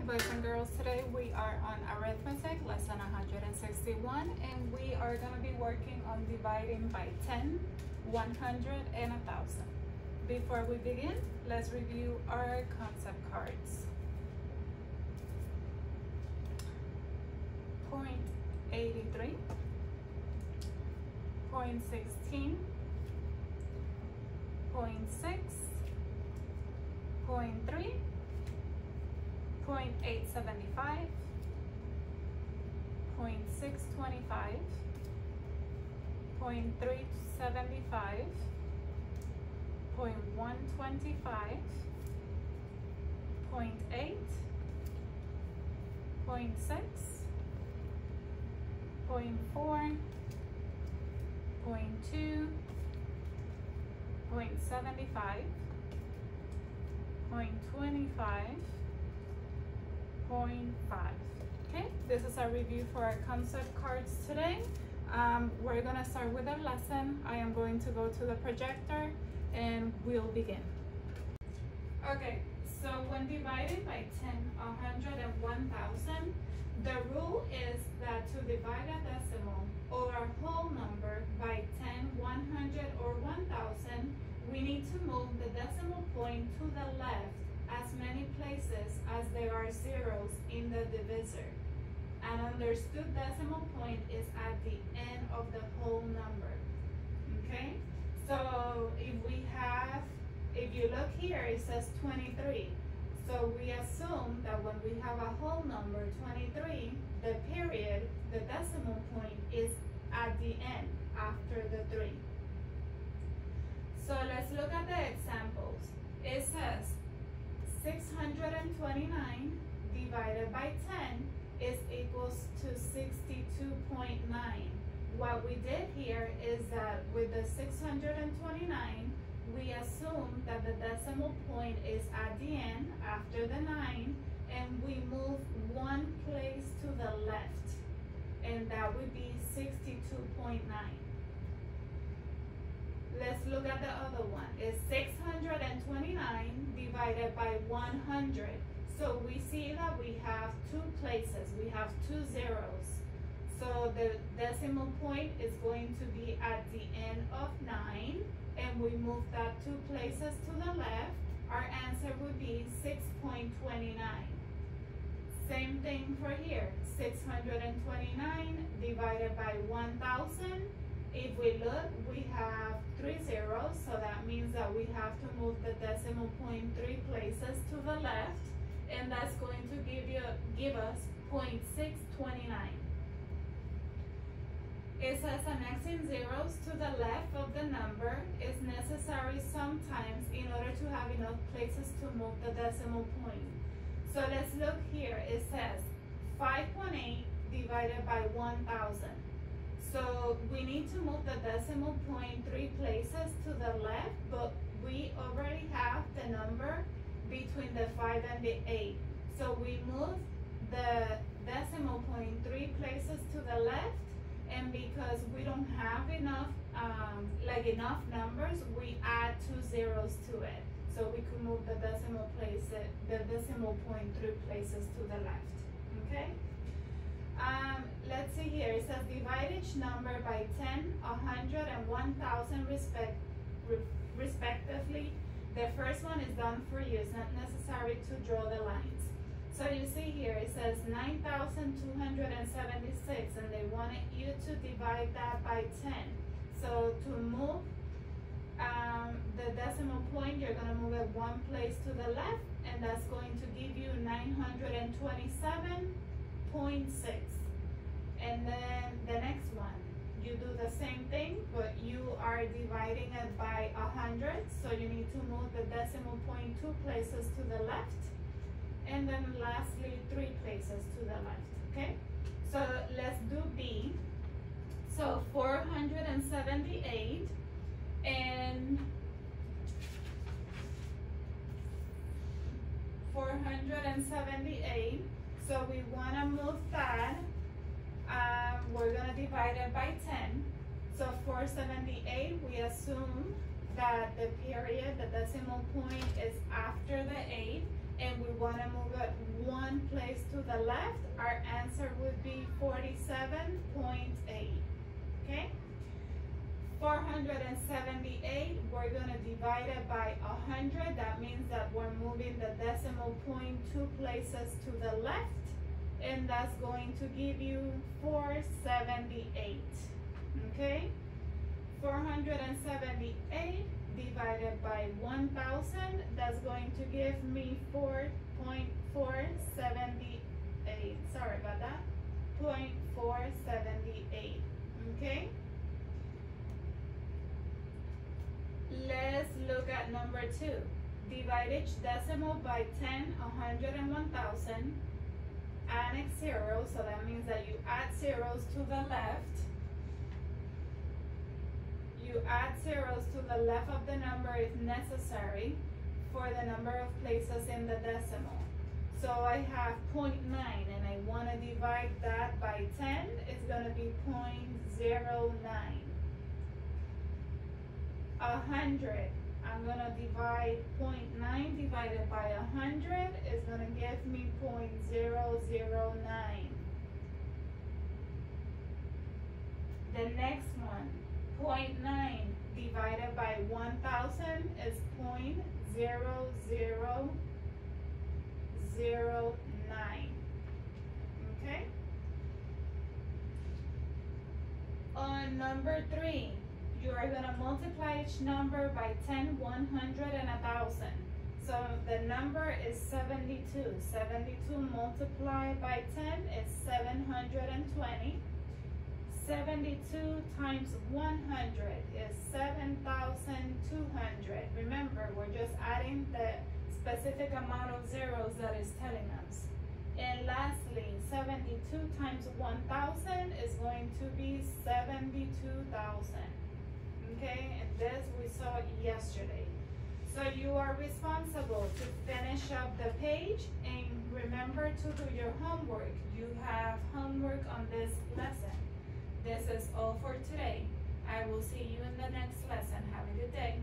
boys and girls. Today we are on arithmetic lesson 161 and we are going to be working on dividing by 10, 100, and 1,000. Before we begin, let's review our concept cards. Point 83, point 16, point 6, point 3, 0.875, 0.625, 0.375, 0.125, 0.8, 0.6, 0.4, 0.2, 0.75, 0.25, 0.5. Okay, this is our review for our concept cards today. We're gonna start with our lesson. I am going to go to the projector and we'll begin. Okay, so when divided by 10, 100, and 1,000, the rule is that to divide a decimal or a whole number by 10, 100, or 1,000, we need to move the decimal point to the left as many places as there are zeros in the divisor. An understood decimal point is at the end of the whole number. Okay? So if you look here, it says 23. So we assume that when we have a whole number, 23, the period, the decimal point is at the end after the 3. So let's look at the examples. It says 629 divided by 10 is equals to 62.9. What we did here is that with the 629, we assume that the decimal point is at the end after the 9, and we move one place to the left, and that would be 62.9. Let's look at the other one. It's 629 divided by 100. So we see that we have two places. We have two zeros. So the decimal point is going to be at the end of 9, and we move that two places to the left. Our answer would be 6.29. Same thing for here. 629 divided by 1,000. If we look, we have 3 zeros, so that means that we have to move the decimal point 3 places to the left, and that's going to give us 0.629. It says annexing zeros to the left of the number is necessary sometimes in order to have enough places to move the decimal point. So let's look here. It says 5.8 divided by 1,000. So we need to move the decimal point 3 places to the left, but we already have the number between the 5 and the 8. So we move the decimal point 3 places to the left, and because we don't have enough numbers, we add 2 zeros to it. So we could move the decimal point 3 places to the left. Okay? Let's see here. It says divide each number by 10, 100, and 1,000 respectively. The first one is done for you. It's not necessary to draw the lines. So you see here, it says 9,276, and they wanted you to divide that by 10. So to move the decimal point, you're going to move it one place to the left, and that's going to give you 927.6. And then the next one, you do the same thing, but you are dividing it by 100, so you need to move the decimal point 2 places to the left, and then lastly 3 places to the left. Okay, so let's do B. So 478 and 478, so we want to move that. We're going to divide it by 10. So 478, we assume that the period, the decimal point, is after the 8, and we want to move it one place to the left, our answer would be 47.8. Okay? 478, we're going to divide it by 100. That means that we're moving the decimal point 2 places to the left, and that's going to give you 478. Okay? 478 divided by 1,000, that's going to give me 4.478. Sorry about that. 0.478. Okay? Let's look at number 2. Divide each decimal by 10, 100, and 1,000. Annex 0, so that means that you add zeros to the left. You add zeros to the left of the number if necessary for the number of places in the decimal. So I have 0.9 and I want to divide that by 10. It's going to be 0.09. 100. I'm going to divide 0.9 divided by 100 is going to give me 0.009. The next one, 0.9 divided by 1,000 is 0.0009. Okay? On number 3, you are going to multiply each number by 10, 100, and 1,000. So the number is 72. 72 multiplied by 10 is 720. 72 times 100 is 7,200. Remember, we're just adding the specific amount of zeros that is telling us. And lastly, 72 times 1,000 is going to be 72,000. Okay, and this we saw yesterday. So you are responsible to finish up the page, and remember to do your homework. You have homework on this lesson. This is all for today. I will see you in the next lesson. Have a good day.